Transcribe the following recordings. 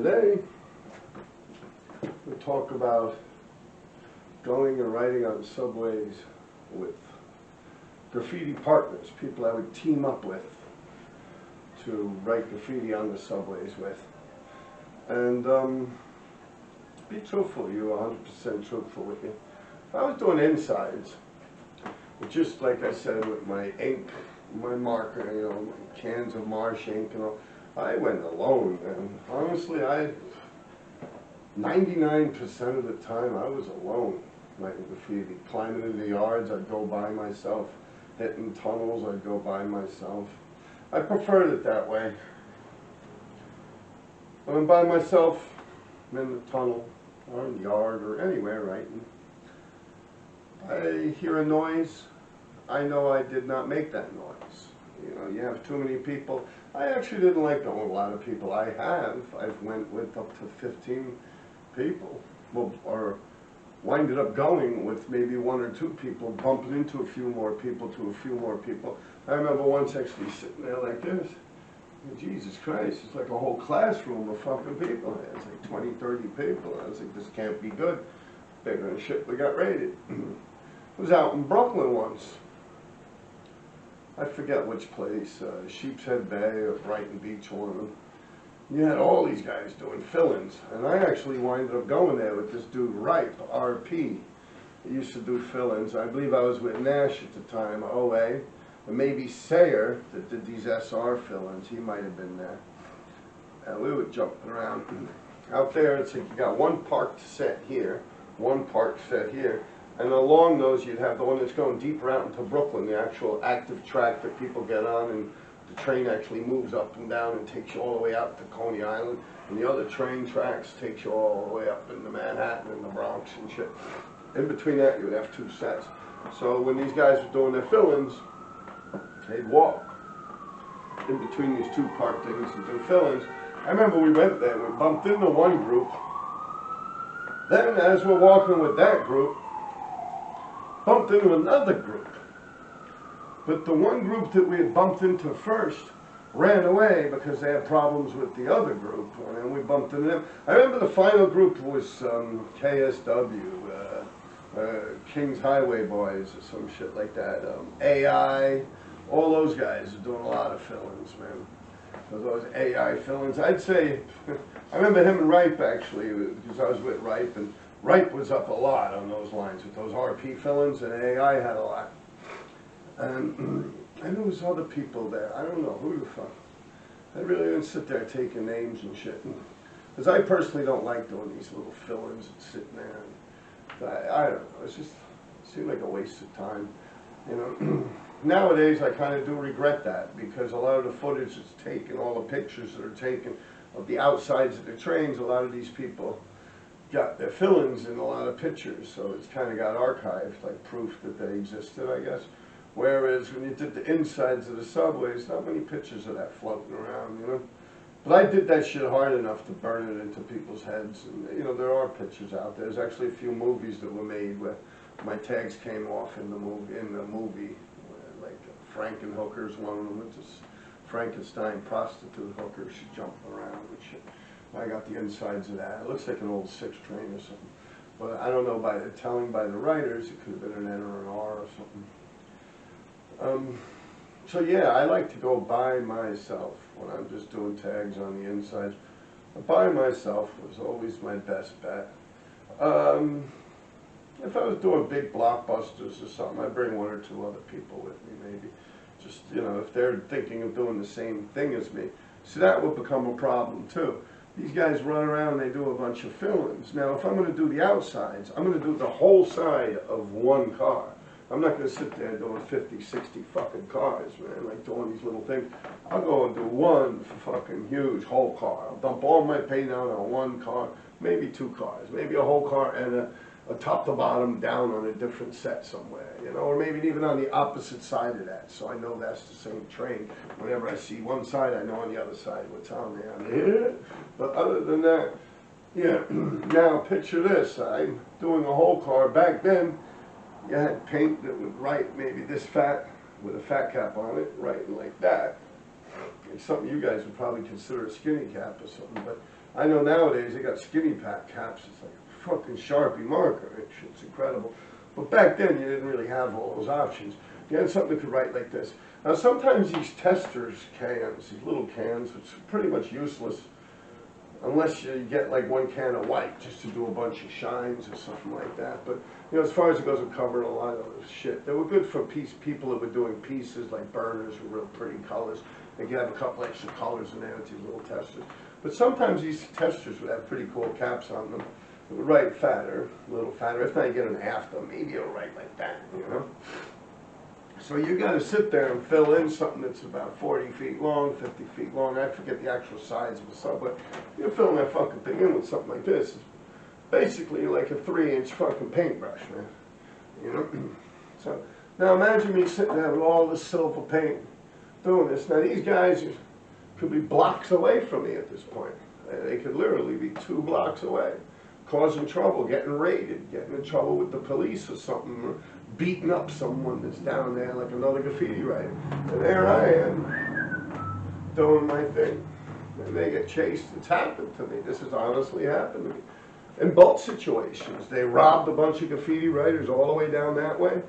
Today, we'll talk about going and writing on subways with graffiti partners, people I would team up with to write graffiti on the subways with. And be truthful, you 100% truthful with me. If I was doing insides, just like I said with my ink, my marker, you know, my cans of marsh ink and all, I went alone, and honestly, 99% of the time I was alone writing graffiti. Climbing into the yards, I'd go by myself. Hitting tunnels, I'd go by myself. I preferred it that way. When I'm by myself, I'm in the tunnel, or in the yard, or anywhere writing, I hear a noise, I know I did not make that noise. You know, you have too many people. I actually didn't like going with a lot of people. I've went with up to 15 people, well, or winded up going with maybe 1 or 2 people, bumping into a few more people to a few more people. I remember once actually sitting there like this. Jesus Christ, it's like a whole classroom of fucking people. It's like 20, 30 people. I was like, this can't be good. Bigger than shit we got raided. I was out in Brooklyn once. I forget which place, Sheepshead Bay or Brighton Beach, one of them. You had all these guys doing fill-ins, and I actually winded up going there with this dude, Ripe, RP. He used to do fill-ins. I believe I was with Nash at the time, OA, and maybe Sayer that did these SR fill-ins. He might have been there. And we were jumping around. Out there, it's like you got one parked set here, one parked set here, and along those you'd have the one that's going deeper out into Brooklyn, the actual active track that people get on, and the train actually moves up and down and takes you all the way out to Coney Island, and the other train tracks takes you all the way up into Manhattan and the Bronx and shit. In between that you would have 2 sets. So when these guys were doing their fill-ins, they'd walk in between these 2 parked things and do fill-ins. I remember we went there, we bumped into one group, then as we're walking with that group, bumped into another group. But the one group that we had bumped into first ran away because they had problems with the other group, and then we bumped into them. I remember the final group was KSW, King's Highway Boys, or some shit like that. AI, all those guys are doing a lot of fill-ins, man. Those AI fill-ins. I'd say, I remember him and Ripe actually, because I was with Ripe, and Ripe was up a lot on those lines with those RP fill-ins, and AI had a lot. And there was other people there. I don't know who the fuck. I really didn't sit there taking names and shit. Because I personally don't like doing these little fill-ins and sitting there. And I don't know. It seemed like a waste of time. You know. Nowadays, I kind of do regret that, because a lot of the footage that's taken, all the pictures that are taken of the outsides of the trains, a lot of these people got their fill-ins in a lot of pictures, so it's kind of got archived, like proof that they existed, I guess. Whereas when you did the insides of the subways, not many pictures of that floating around, you know. But I did that shit hard enough to burn it into people's heads, and you know, there are pictures out there. There's actually a few movies that were made where my tags came off in the movie, like Frankenhooker's one of them. It's this Frankenstein prostitute hooker. She's jumping around and shit. I got the insides of that. It looks like an old 6 train or something. But I don't know, by the telling by the writers, it could have been an N or an R or something. So yeah, I like to go by myself when I'm just doing tags on the insides. By myself was always my best bet. If I was doing big blockbusters or something, I'd bring 1 or 2 other people with me, maybe. Just, you know, if they're thinking of doing the same thing as me. So that would become a problem too. These guys run around, they do a bunch of fill-ins. Now, if I'm going to do the outsides, I'm going to do the whole side of one car. I'm not going to sit there doing 50, 60 fucking cars, man, like doing these little things. I'll go and do one fucking huge whole car. I'll dump all my paint out on one car, maybe 2 cars, maybe a whole car and a top to bottom down on a different set somewhere, you know, or maybe even on the opposite side of that, so I know that's the same train. Whenever I see one side, I know on the other side what's on there. But other than that, yeah, now picture this, I'm doing a whole car. Back then, you had paint that would write maybe this fat, with a fat cap on it, writing like that. It's something you guys would probably consider a skinny cap or something, but I know nowadays they got skinny pack caps. It's like a fucking Sharpie marker. That shit's incredible. But back then you didn't really have all those options. You had something that could write like this. Now sometimes these testers cans, these little cans, which are pretty much useless unless you get like one can of white just to do a bunch of shines or something like that. But you know, as far as it goes, we're covering a lot of this shit. They were good for people that were doing pieces like burners with real pretty colors. They could have a couple extra colors in there with these little testers. But sometimes these testers would have pretty cool caps on them. It would write fatter, a little fatter. If not, you get an after, maybe it'll write like that, you know? So you got to sit there and fill in something that's about 40 feet long, 50 feet long. I forget the actual size of the sub, but you're filling that fucking thing in with something like this. It's basically like a 3-inch fucking paintbrush, man. You know? So now imagine me sitting there with all this silver paint doing this. Now these guys could be blocks away from me at this point. They could literally be 2 blocks away, causing trouble, getting raided, getting in trouble with the police or something, or beating up someone that's down there like another graffiti writer. And there I am, doing my thing. And they get chased. It's happened to me. This has honestly happened to me. In both situations, they robbed a bunch of graffiti writers all the way down that way.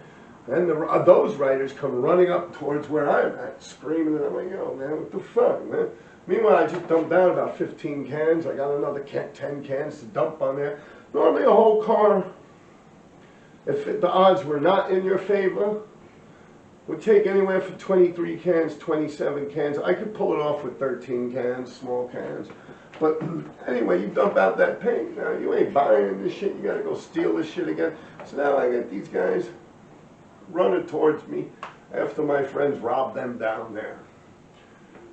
And those writers come running up towards where I'm at, screaming, and I'm like, yo, man, what the fuck, man? Meanwhile, I just dumped down about 15 cans. I got another 10 cans to dump on there. Normally a whole car, if the odds were not in your favor, would take anywhere from 23 cans, 27 cans. I could pull it off with 13 cans, small cans. But anyway, you dump out that paint. Now, you ain't buying this shit. You got to go steal this shit again. So now I got these guys running towards me after my friends robbed them down there.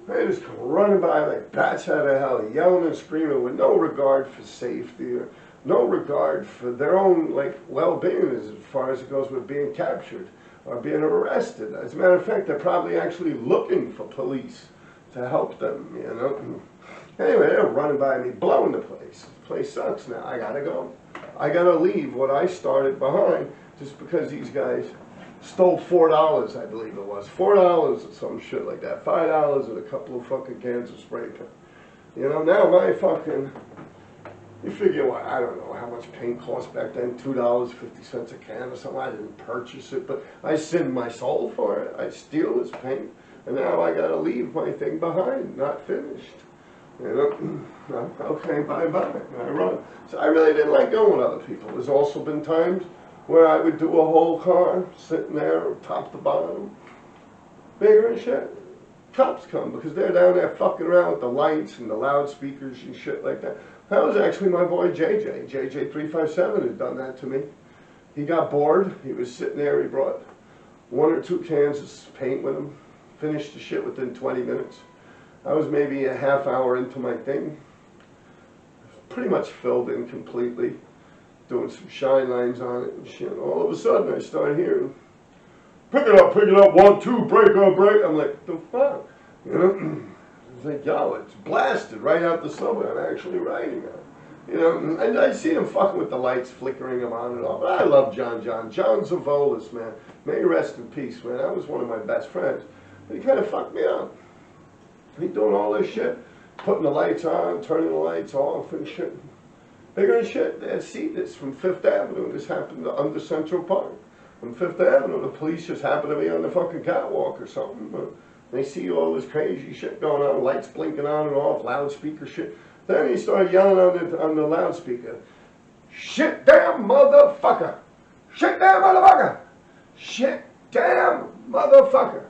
They just come running by like bats out of hell, yelling and screaming with no regard for safety or no regard for their own like well-being as far as it goes with being captured or being arrested. As a matter of fact, they're probably actually looking for police to help them, you know. Anyway, they're running by me, blowing the place. The place sucks now. I gotta go. I gotta leave what I started behind just because these guys stole $4, I believe it was. $4 or some shit like that. $5 and a couple of fucking cans of spray paint. You know, now my fucking, you figure what, I don't know how much paint cost back then, $2.50 a can or something. I didn't purchase it, but I sinned my soul for it. I steal this paint, and now I gotta leave my thing behind, not finished. You know, okay, bye-bye, and I run. So I really didn't like going with other people. There's also been times where I would do a whole car, sitting there, top to bottom, bigger and shit. Cops come, because they're down there fucking around with the lights and the loudspeakers and shit like that. That was actually my boy JJ. RD357 has done that to me. He got bored, he was sitting there, he brought 1 or 2 cans of paint with him, finished the shit within 20 minutes. I was maybe a half hour into my thing, pretty much filled in completely, doing some shine lines on it and shit. All of a sudden I started hearing, pick it up, 1, 2, break. I'm like, the fuck? You know? It's like, yo, it's blasted right out the subway. I'm actually writing on it. You know, and I see him fucking with the lights, flickering them on and off. But I love John. John Zavolis, man. May he rest in peace, man. That was one of my best friends. But he kind of fucked me up. He doing all this shit, putting the lights on, turning the lights off and shit. Bigger than shit. They see this from 5th Avenue. This happened under Central Park. On 5th Avenue, the police just happened to be on the fucking catwalk or something. But they see all this crazy shit going on, lights blinking on and off, loudspeaker shit. Then he started yelling on the loudspeaker, shit damn motherfucker! Shit damn motherfucker! Shit damn motherfucker!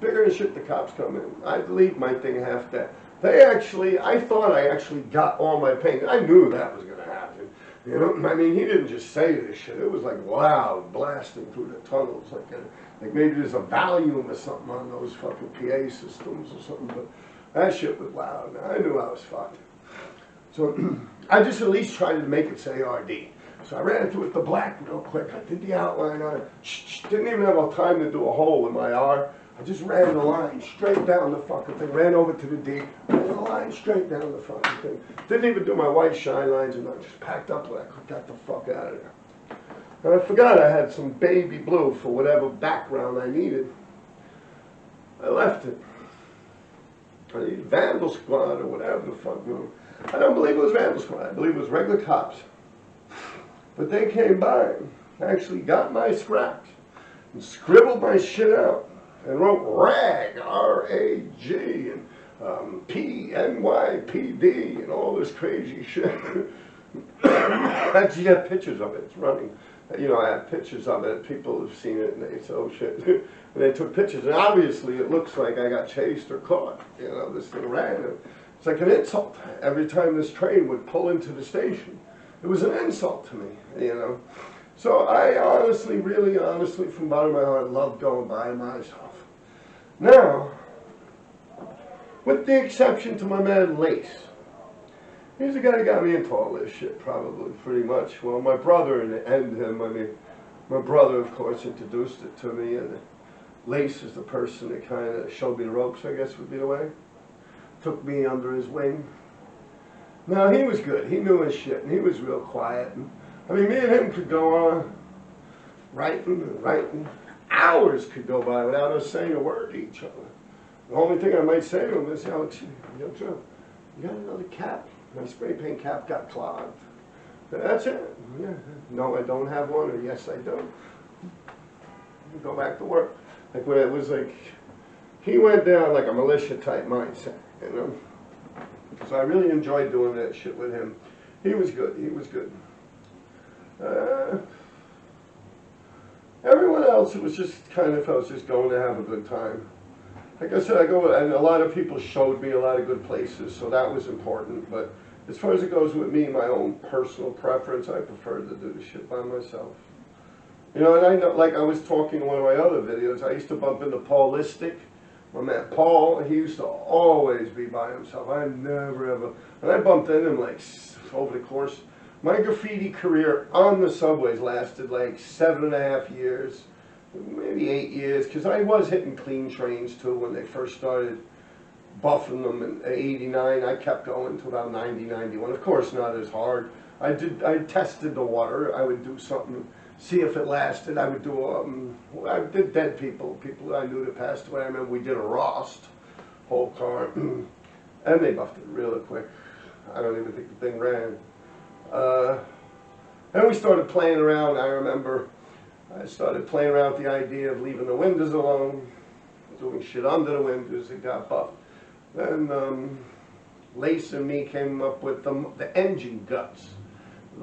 Bigger than shit, the cops come in. I'd leave my thing half dead. I thought I actually got all my paint. I knew that was going to happen. You know, I mean, he didn't just say this shit. It was like loud, blasting through the tunnels. Like maybe there's a volume or something on those fucking PA systems or something. But that shit was loud. Now, I knew I was fucked. So I just at least tried to make it say RD. So I ran through it the black real quick. I did the outline on it. Didn't even have time to do a hole in my R. I just ran the line straight down the fucking thing, ran over to the D, ran the line straight down the fucking thing. Didn't even do my white shine lines and I just packed up like I got the fuck out of there. And I forgot I had some baby blue for whatever background I needed. I left it. Vandal Squad or whatever the fuck. I don't believe it was Vandal Squad. I believe it was regular cops. But they came by, actually got my scraps, and scribbled my shit out, and wrote RAG, R-A-G, and P-N-Y-P-D, and all this crazy shit. I actually have pictures of it. It's running. You know, I have pictures of it. People have seen it, and they say, oh shit. And they took pictures, and obviously it looks like I got chased or caught. You know, this thing ran. It's like an insult. Every time this train would pull into the station, it was an insult to me, you know. So I honestly, really honestly, from the bottom of my heart, love going by myself. Now, with the exception to my man Lace, he's the guy that got me into all this shit, probably, pretty much. Well, my brother and him, I mean, my brother, of course, introduced it to me, and Lace is the person that kind of showed me the ropes, I guess would be the way. Took me under his wing. Now, he was good. He knew his shit, and he was real quiet. And, I mean, me and him could go on writing and writing. Hours could go by without us saying a word to each other. The only thing I might say to him is, yo, Joe, you got another cap? My spray paint cap got clogged. That's it. Yeah. No, I don't have one, or yes, I do. Go back to work. Like when it was like, he went down like a militia type mindset, you know. So I really enjoyed doing that shit with him. He was good. He was good. Everyone else, it was just kind of, I was just going to have a good time. Like I said, I go, and a lot of people showed me a lot of good places, so that was important. But as far as it goes with me, my own personal preference, I prefer to do the shit by myself. You know, and I know, like I was talking in one of my other videos, I used to bump into Paul Listic. My man Paul, he used to always be by himself. I never ever, and I bumped into him like over the course. My graffiti career on the subways lasted like 7.5 years, maybe 8 years, because I was hitting clean trains too when they first started buffing them in '89. I kept going to about 90, 91. Of course, not as hard. I tested the water. I would do something, see if it lasted. I would do, I did dead people I knew that passed away. I remember we did a roast, whole car, and they buffed it really quick. I don't even think the thing ran. Then we started playing around. I remember I started playing around with the idea of leaving the windows alone, doing shit under the windows. It got buffed. Then Lace and me came up with the engine guts.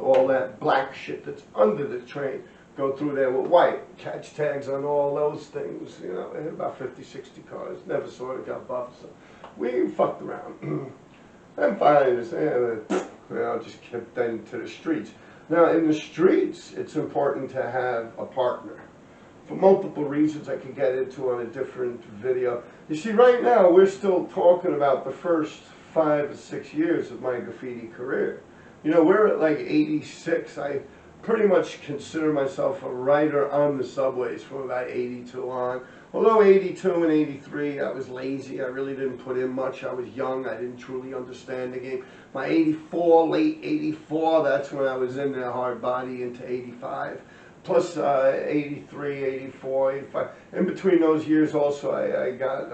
All that black shit that's under the train. Go through there with white. Catch tags on all those things. You know, they had about 50, 60 cars. Never saw it got buffed. So we fucked around. And finally, just kept then to the streets. Now, in the streets, it's important to have a partner. For multiple reasons I could get into on a different video. You see, right now, we're still talking about the first 5 or 6 years of my graffiti career. You know, we're at like 86. I pretty much consider myself a writer on the subways from about 82 on. Although 82 and 83, I was lazy. I really didn't put in much. I was young. I didn't truly understand the game. My 84, late 84, that's when I was in there hard body into 85. Plus 83, 84, 85. In between those years also, I got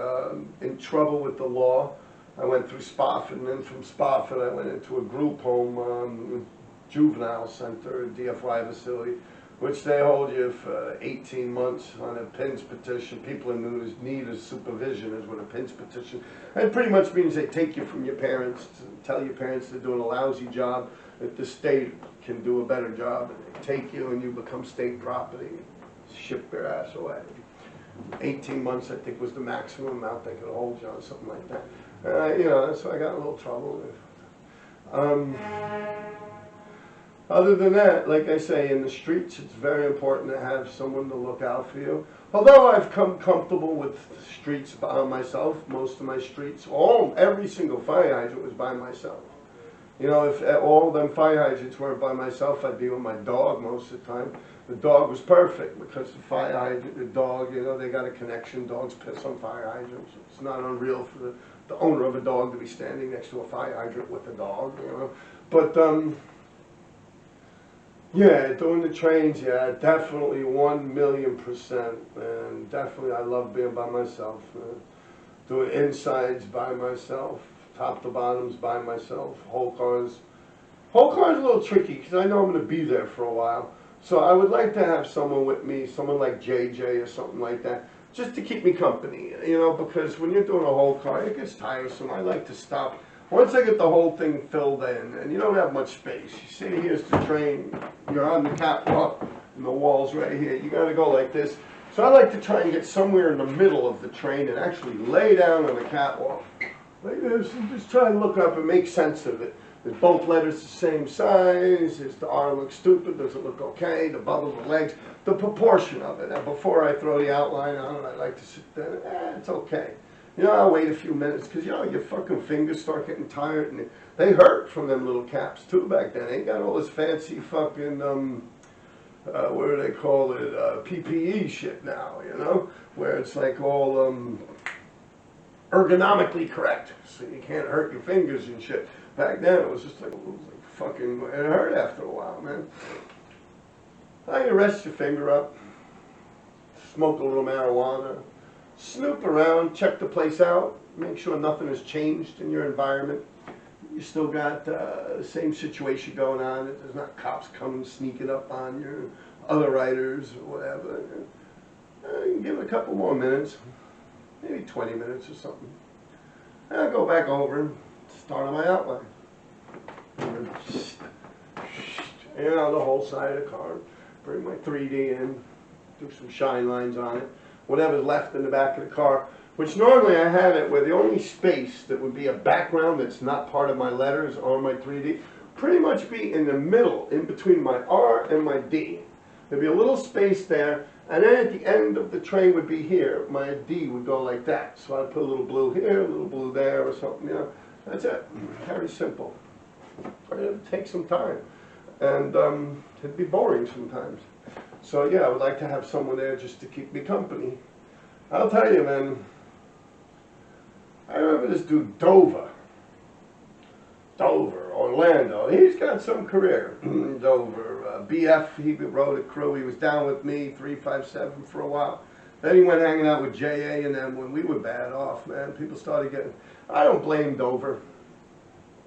in trouble with the law. I went through Spofford, and then from Spofford I went into a group home, juvenile center, a DFY facility, which they hold you for 18 months on a PINS petition. People in need of supervision is what a PINS petition. And it pretty much means they take you from your parents, tell your parents they're doing a lousy job, that the state can do a better job, and they take you and you become state property, ship your ass away. 18 months I think was the maximum amount they could hold you on, something like that. You know, so I got in a little trouble with. Other than that, like I say, in the streets, it's very important to have someone to look out for you. Although I've come comfortable with streets by myself, most of my streets, every single fire hydrant was by myself. You know, if all of them fire hydrants weren't by myself, I'd be with my dog most of the time. The dog was perfect because the fire hydrant, the dog, you know, they got a connection. Dogs piss on fire hydrants. It's not unreal for the owner of a dog to be standing next to a fire hydrant with a dog, you know. But, yeah, doing the trains, yeah, definitely 1,000,000%, and definitely I love being by myself. doing insides by myself, top to bottoms by myself, whole cars. Whole car's a little tricky because I know I'm going to be there for a while. So I would like to have someone with me, someone like JJ or something like that, just to keep me company, you know, because when you're doing a whole car, it gets tiresome. I like to stop. Once I get the whole thing filled in, and you don't have much space. You see, here's the train, you're on the catwalk, and the wall's right here. You got to go like this. So I like to try and get somewhere in the middle of the train and actually lay down on the catwalk like this and just try and look up and make sense of it. Is both letters the same size? Is the R look stupid? Does it look okay? The bubble, the legs, the proportion of it. And before I throw the outline on, I like to sit there. It's okay. You know, I'll wait a few minutes because, you know, your fucking fingers start getting tired and they hurt from them little caps too back then. They ain't got all this fancy fucking, what do they call it, PPE shit now, you know, where it's like all ergonomically correct so you can't hurt your fingers and shit. Back then, it was just like fucking, it hurt after a while, man. You rest your finger up, smoke a little marijuana, snoop around, check the place out, make sure nothing has changed in your environment. You still got the same situation going on. There's not cops coming sneaking up on you, other riders or whatever. You can give it a couple more minutes, maybe 20 minutes or something. And I'll go back over and start on my outline. You know, the whole side of the car. Bring my 3D in, do some shine lines on it. Whatever's left in the back of the car, which normally I have it where the only space that would be a background that's not part of my letters or my 3D, pretty much be in the middle, in between my R and my D. There'd be a little space there, and then at the end of the train would be here. My D would go like that. So I'd put a little blue here, a little blue there or something, you know. That's it. Very simple. But it would take some time. And it'd be boring sometimes. So yeah, I would like to have someone there just to keep me company. I'll tell you, man. I remember this dude, Dover, Orlando. He's got some career. Dover, BF, he rode a crew. He was down with me, 357 for a while. Then he went hanging out with JA, and then when we were bad off, man, people started getting... I don't blame Dover.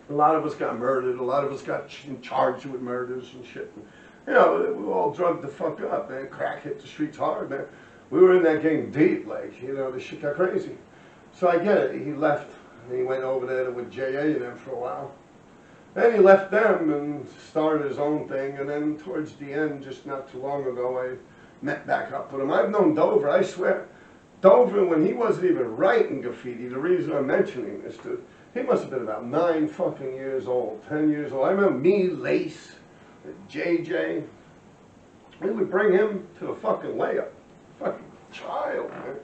A lot of us got murdered. A lot of us got charged with murders and shit. You know, we were all drugged the fuck up, man. Crack hit the streets hard, man. We were in that game deep, like, you know, the shit got crazy. So I get it. He left, and he went over there with JA and them for a while. Then he left them and started his own thing, and then towards the end, just not too long ago, I met back up with him. I've known Dover, I swear. Dover, when he wasn't even writing graffiti, the reason I'm mentioning this, dude, he must have been about 9 fucking years old, 10 years old. I remember me, Lace, JJ. We would bring him to the fucking layup. Fucking child, man.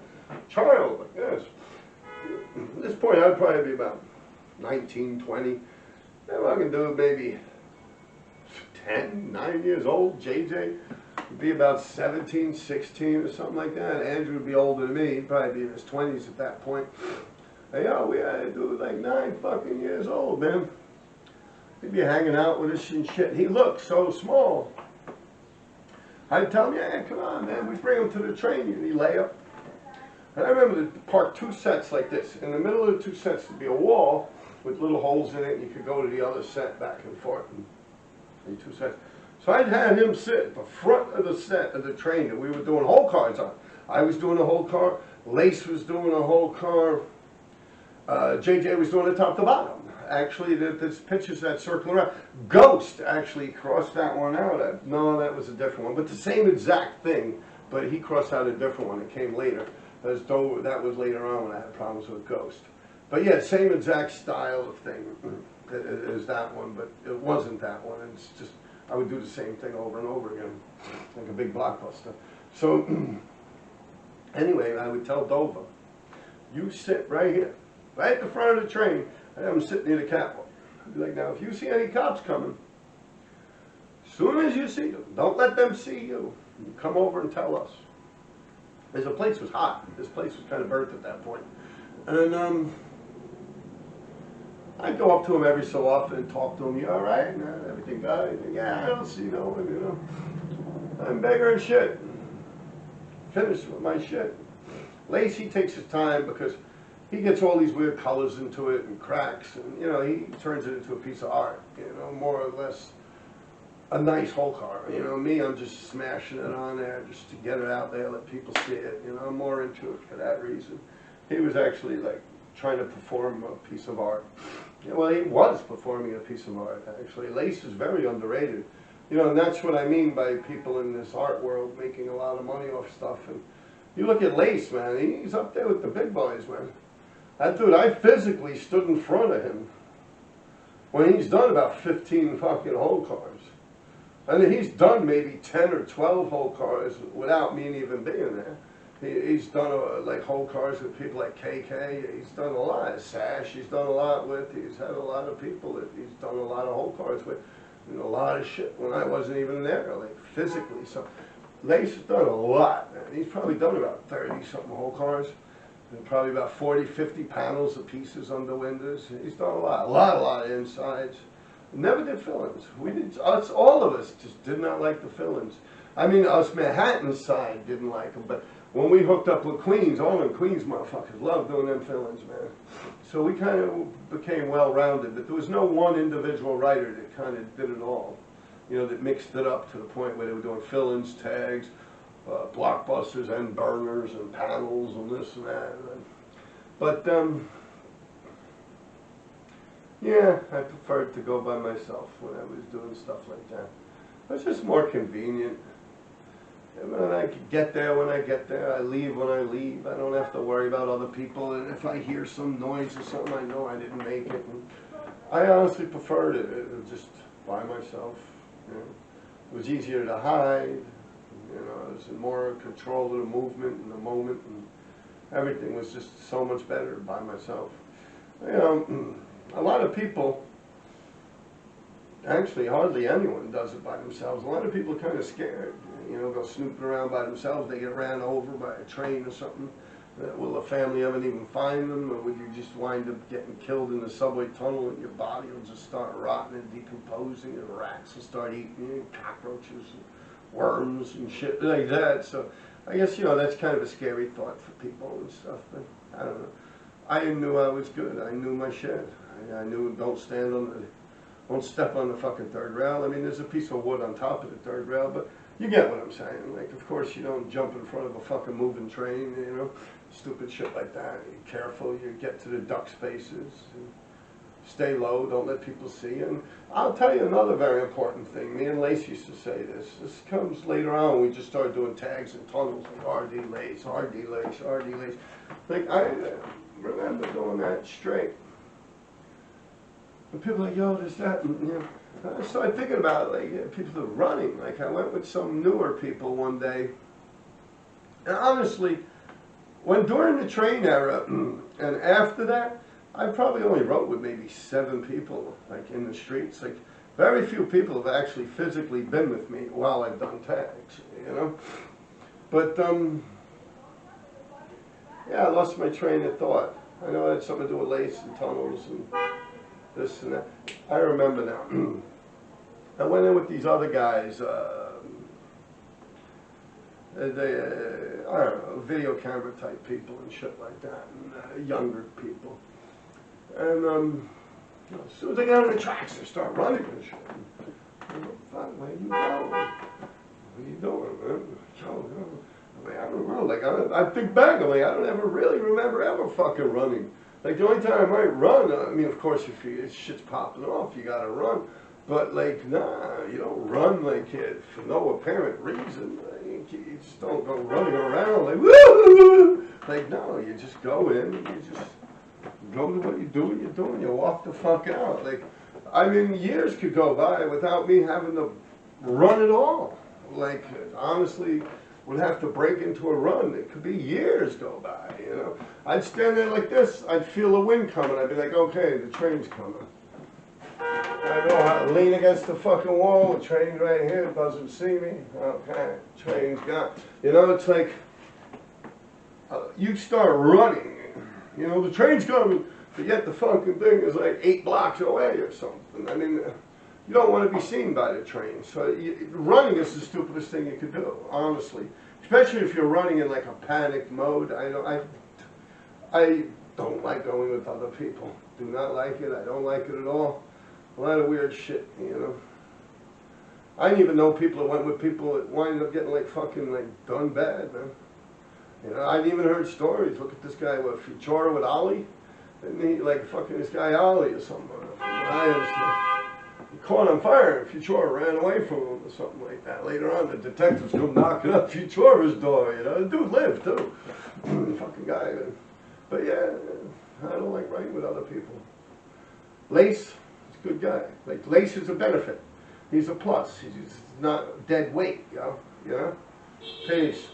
Child like this. At this point, I'd probably be about 19, 20. If I can do maybe 10, 9 years old. JJ would be about 17, 16 or something like that. Andrew would be older than me. He'd probably be in his 20s at that point. Hey, yo, we had a dude like 9 fucking years old, man. He'd be hanging out with us and shit. He looked so small. I'd tell him, yeah, come on, man. We'd bring him to the train and he'd lay up. And I remember to park 2 sets like this. In the middle of the 2 sets would be a wall with little holes in it, and you could go to the other set back and forth in 2 sets. So I'd have him sit at the front of the set of the train that we were doing whole cars on. I was doing a whole car. Lace was doing a whole car. JJ was doing the top to bottom. Actually, there's pictures that circle around. Ghost actually crossed that one out. No, that was a different one. But the same exact thing, but he crossed out a different one. It came later. That was later on when I had problems with Ghost. But yeah, same exact style of thing as that one, but it wasn't that one. It's just, I would do the same thing over and over again, like a big blockbuster. So, anyway, I would tell Dover, you sit right here, right at the front of the train. I have them sit near the catwalk. I'd be like, now, if you see any cops coming, as soon as you see them, don't let them see you. You come over and tell us. Because the place was hot. This place was kind of burnt at that point. And I'd go up to him every so often and talk to him. You all right? Everything good? Yeah, I don't see no one, you know. I'm bigger and shit. Finished with my shit. Lacey takes his time because he gets all these weird colors into it and cracks, and you know, he turns it into a piece of art, you know, more or less a nice whole car. You know, me, I'm just smashing it on there just to get it out there, let people see it. You know, I'm more into it for that reason. He was actually like trying to perform a piece of art. Yeah, well, he was performing a piece of art, actually. Lace is very underrated. You know, and that's what I mean by people in this art world making a lot of money off stuff. And you look at Lace, man, he's up there with the big boys, man. That dude, I physically stood in front of him when he's done about 15 fucking whole cars. And he's done maybe 10 or 12 whole cars without me even being there. He's done like whole cars with people like KK. He's done a lot. Sash, he's done a lot with. He's had a lot of people that he's done a lot of whole cars with. And a lot of shit when I wasn't even there, like physically. So Lace has done a lot, man. He's probably done about 30-something whole cars. And probably about 40, 50 panels of pieces under windows. He's done a lot of insides. Never did fill-ins. We did, us, all of us just did not like the fill-ins. I mean, us Manhattan side didn't like them, but when we hooked up with Queens, all them Queens motherfuckers loved doing them fill-ins, man. So we kind of became well-rounded, but there was no one individual writer that kind of did it all. You know, that mixed it up to the point where they were doing fill-ins, tags, blockbusters, and burners, and panels, and this and that. But, yeah, I preferred to go by myself when I was doing stuff like that. It was just more convenient. And I could get there when I get there. I leave when I leave. I don't have to worry about other people. And if I hear some noise or something, I know I didn't make it. And I honestly preferred it. It was just by myself. You know. It was easier to hide. You know, I was in more control of the movement and the moment. And everything was just so much better by myself. You know, a lot of people, actually hardly anyone does it by themselves. A lot of people are kind of scared, you know, go snooping around by themselves. They get ran over by a train or something. Will the family ever even find them, or would you just wind up getting killed in the subway tunnel and your body will just start rotting and decomposing and rats will start eating you, and cockroaches and worms and shit like that. So I guess, you know, that's kind of a scary thought for people and stuff, but I don't know. I knew I was good. I knew my shit. I knew don't step on the fucking third rail. I mean, there's a piece of wood on top of the third rail, but you get what I'm saying. Like, of course, you don't jump in front of a fucking moving train, you know, stupid shit like that. Be careful. You get to the duck spaces. And stay low. Don't let people see you. And I'll tell you another very important thing. Me and Lace used to say this. This comes later on. We just started doing tags and tunnels like RD Lace, RD Lace, RD Lace. Like, I remember doing that straight. And people are like, yo, there's that, and, you know. I started thinking about it, like, people that are running. Like, I went with some newer people one day. And honestly, when during the train era, and after that, I probably only rode with maybe 7 people, like, in the streets. Like, very few people have actually physically been with me while I've done tags, you know. But, yeah, I lost my train of thought. I know it had something to do with lace and tunnels and this and that. I remember now. I went in with these other guys, I don't know, video camera type people and shit like that, and younger people. And as soon as they get on the tracks, they start running and shit. I'm like, fuck, where you going? What are you doing, man? I mean, I don't know. Like, I think back, I'm like, I don't ever really remember ever fucking running. Like, the only time I might run, I mean, of course, if shit's popping off, you gotta run. But, like, nah, you don't run like it for no apparent reason. Like, you just don't go running around like, woo! Like, no, you just go in and you just go to what you're doing, you walk the fuck out. Like, I mean, years could go by without me having to run at all. Like, honestly, would have to break into a run. It could be years go by, you know. I'd stand there like this, I'd feel the wind coming, I'd be like, okay, the train's coming. I know how to lean against the fucking wall, the train's right here, it doesn't see me. Okay, train's gone. You know, it's like, you start running, you know, the train's coming, but yet the fucking thing is like 8 blocks away or something. I mean, you don't want to be seen by the train. So running is the stupidest thing you could do, honestly. Especially if you're running in like a panic mode. I don't like going with other people. Do not like it. I don't like it at all. A lot of weird shit, you know. I didn't even know people that went with people that wind up getting like fucking like done bad, man. You know, I've even heard stories. Look at this guy with Futura with Ollie. Didn't he like fucking this guy Ollie or something? I understand. He caught on fire and Futura ran away from him or something like that. Later on, the detectives come knocking up Futura's door, you know. The dude lived too. Fucking guy. But yeah, I don't like writing with other people. Lace, he's a good guy. Like Lace is a benefit. He's a plus. He's not dead weight, you know. Peace.